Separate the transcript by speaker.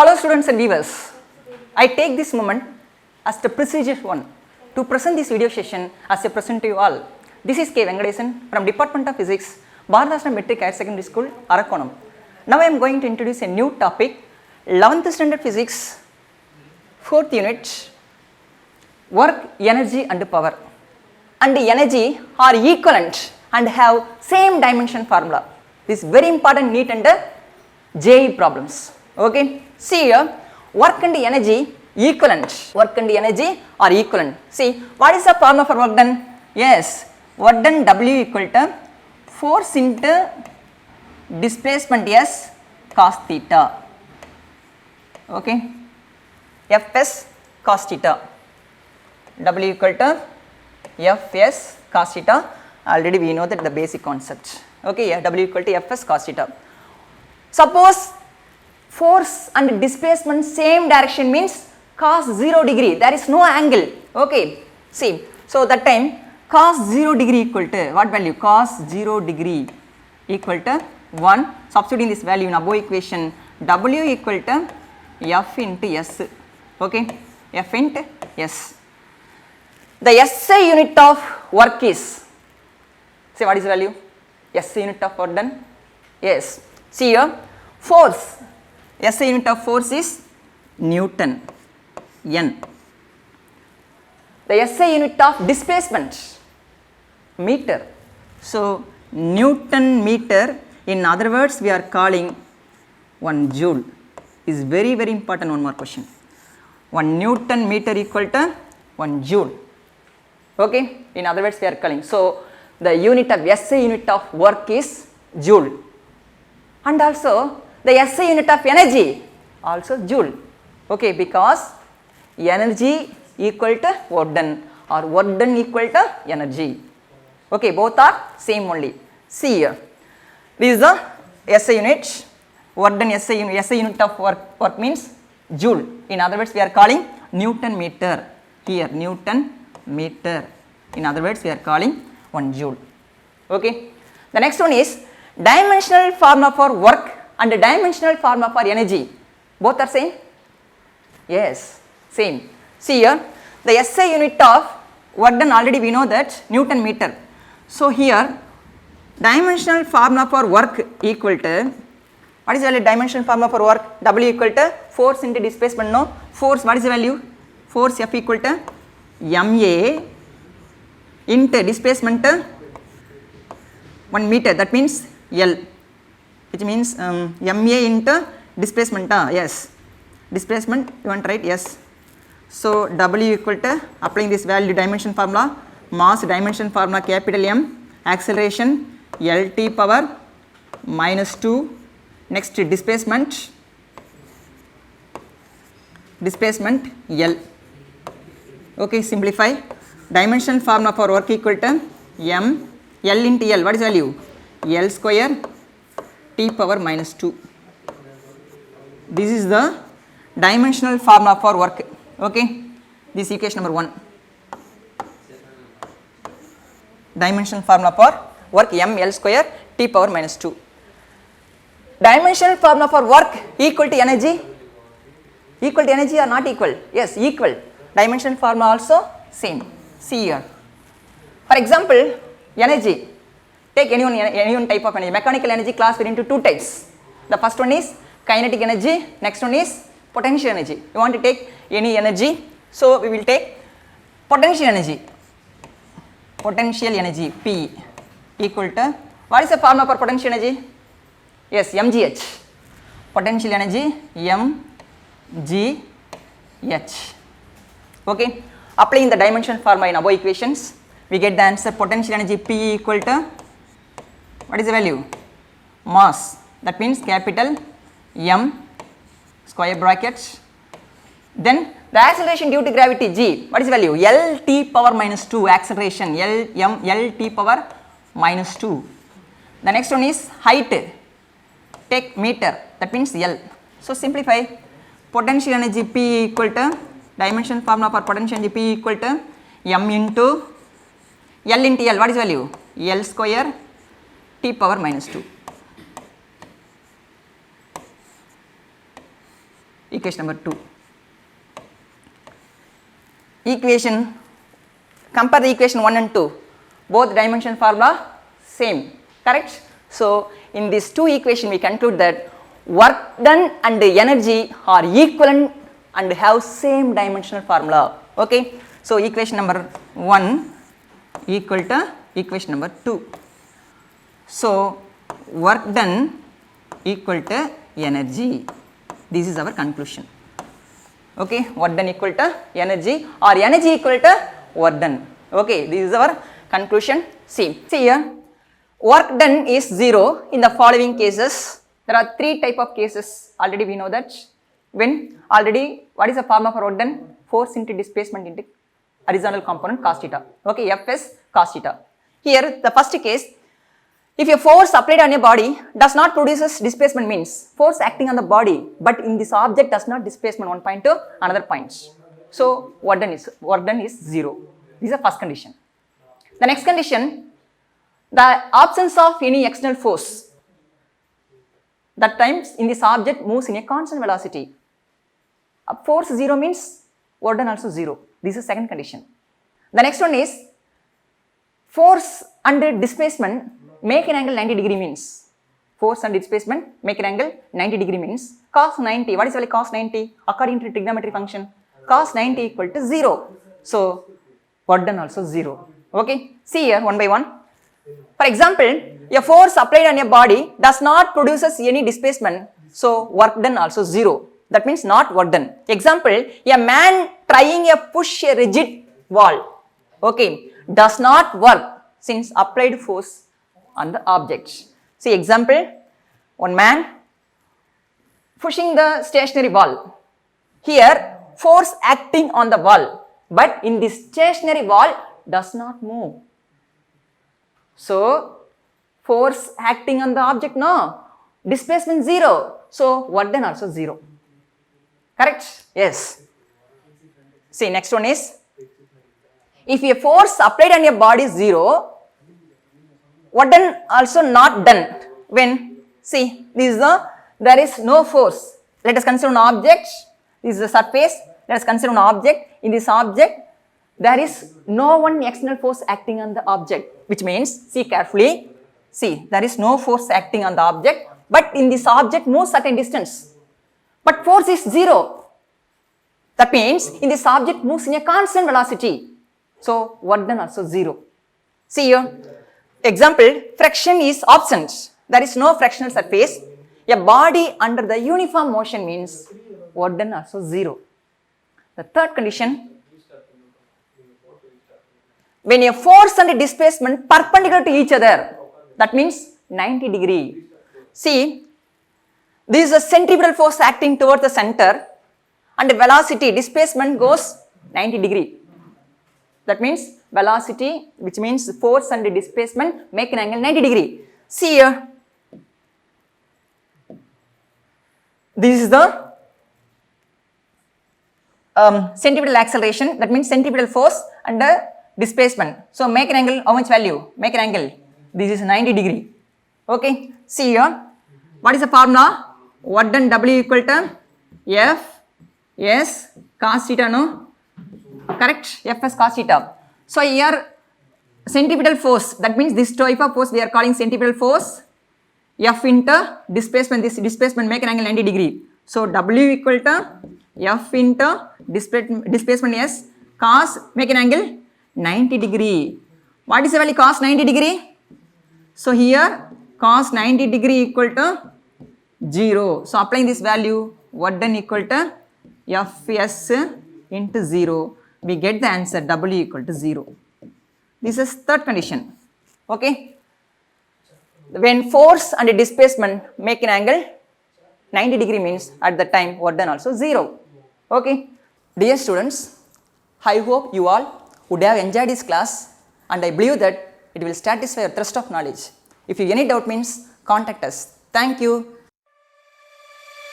Speaker 1: Hello students and viewers, I take this moment as the prestigious one to present this video session as a present to you all. This is K. Venkatesan from Department of Physics, Bharatashram Metric Higher Secondary School, Arakonam. Now I am going to introduce a new topic, 11th standard physics, 4th unit, work, energy and power. And energy are equivalent and have same dimension formula. This is very important NEET and JEE problems. Okay, see here, work and energy equivalent. Work and energy are equivalent. See, what is the formula for work done? Yes, work done W equal to force into displacement S cos theta. Okay, Fs cos theta. W equal to Fs cos theta. Already we know that the basic concept. Okay, yeah, W equal to Fs cos theta. Suppose force and displacement same direction means cos 0 degree, there is no angle. Okay, see, so that time cos 0 degree equal to what value? Cos 0 degree equal to 1. Substituting this value in above equation, W equal to F into S. Okay, F into S. The SI unit of work is, say what is the value? SI unit of work done? Yes, see here, force, SI unit of force is Newton, N. The SI unit of displacement, meter. So, Newton meter, in other words we are calling 1 joule, is very important. One more question, 1 Newton meter equal to 1 joule. Okay, in other words we are calling. So, the unit of SI unit of work is joule, and also the SI unit of energy also joule. Okay, because energy equal to work done or work done equal to energy. Okay, both are same only. See here, this is the SI unit, work done SI unit of work means joule. In other words we are calling Newton meter. Here Newton meter. In other words we are calling 1 joule. Okay, the next one is dimensional formula for work and dimensional formula for energy. Both are same? Yes, same. See here, the SI unit of work done already we know that Newton meter. So here dimensional formula for work equal to, what is the dimensional formula for work? W equal to force into displacement. No, force, what is the value? Force F equal to MA into displacement 1 meter, that means L, which means MA into displacement, yes, displacement you want to write, yes. So W equal to, applying this value dimension formula, mass dimension formula capital M, acceleration LT power minus 2, next displacement L. Okay, simplify, dimension formula for work equal to M, L into L, what is value? L square T power minus 2. This is the dimensional formula for work. Okay, this is equation number 1. Dimensional formula for work M L square T power minus 2. Dimensional formula for work equal to energy. Equal to energy or not equal? Yes, equal. Dimensional formula also same. See here. For example, energy. Take any one type of energy. Mechanical energy classified into 2 types. The first one is kinetic energy, next one is potential energy. You want to take any energy, so we will take potential energy. Potential energy P equal to, what is the formula for potential energy? Yes, mgh. Potential energy mgh. Okay, applying the dimension formula in above equations, we get the answer potential energy P equal to, what is the value? Mass, that means capital M square brackets. Then the acceleration due to gravity G, what is the value? LT power minus 2, acceleration LT power minus 2. The next one is height, take meter, that means L. So simplify, potential energy P equal to, dimension formula for potential energy P equal to M into L into L, what is the value? L square T power minus 2. equation number 2. Equation, compare the equation 1 and 2, both dimension formula same, correct? So in these two equations we conclude that work done and energy are equivalent and have same dimensional formula, okay? So equation number 1 equal to equation number 2. So work done equal to energy, this is our conclusion. Okay, work done equal to energy or energy equal to work done. Okay, this is our conclusion. See here, work done is 0 in the following cases. There are 3 type of cases, already we know that. When already, what is the formula for work done? Force into displacement into horizontal component cos theta. Okay, Fs cos theta. Here the first case, if a force applied on a body does not produces displacement means force acting on the body but in this object does not displacement one point to another point. So work done is 0. This is the first condition. The next condition, the absence of any external force. That times in this object moves in a constant velocity. Force 0 means work done also 0. This is second condition. The next one is force under displacement make an angle 90 degree means force and displacement make an angle 90 degree means cos 90. What is really cos 90? According to trigonometry function, cos 90 equal to 0. So work done also 0. Okay, see here one by one. For example, a force applied on a body does not produces any displacement, so work done also 0. That means not work done. Example, a man trying to push a rigid wall, okay, does not work since applied force on the object. See example, one man pushing the stationary wall. Here force acting on the wall, but in this stationary wall does not move. So force acting on the object, no, displacement 0. So work done also 0. Correct? Yes. See next one is, if a force applied on a body is 0, work done also not done. When, see, this is there is no force. Let us consider an object. This is the surface. Let us consider an object. In this object, there is no one external force acting on the object, which means, see carefully, see, there is no force acting on the object, but in this object moves certain distance. But force is 0. That means, in this object moves in a constant velocity. So, work done also 0. See here. Example, friction is absent. There is no frictional surface. A body under the uniform motion means work done also 0. The third condition, when a force and a displacement perpendicular to each other, that means 90 degree. See, this is a centripetal force acting towards the center and the velocity displacement goes 90 degree. That means velocity, which means force and displacement make an angle 90 degree. See here, this is the centripetal acceleration, that means centripetal force and displacement. So make an angle, how much value? Make an angle, this is 90 degree. Okay, see here, what is the formula? Work done W equal to F S cos theta, no? Correct? Fs cos theta. So here centripetal force, that means this type of force we are calling centripetal force. F into displacement, this displacement make an angle 90 degree. So W equal to F into displacement S cos make an angle 90 degree. What is the value cos 90 degree? So here cos 90 degree equal to 0. So applying this value, work done equal to Fs into 0. We get the answer W equal to 0. This is third condition. Okay. When force and displacement make an angle 90 degree means at the time work done also 0. Okay. Dear students, I hope you all would have enjoyed this class and I believe that it will satisfy your thirst of knowledge. If you have any doubt means contact us. Thank you.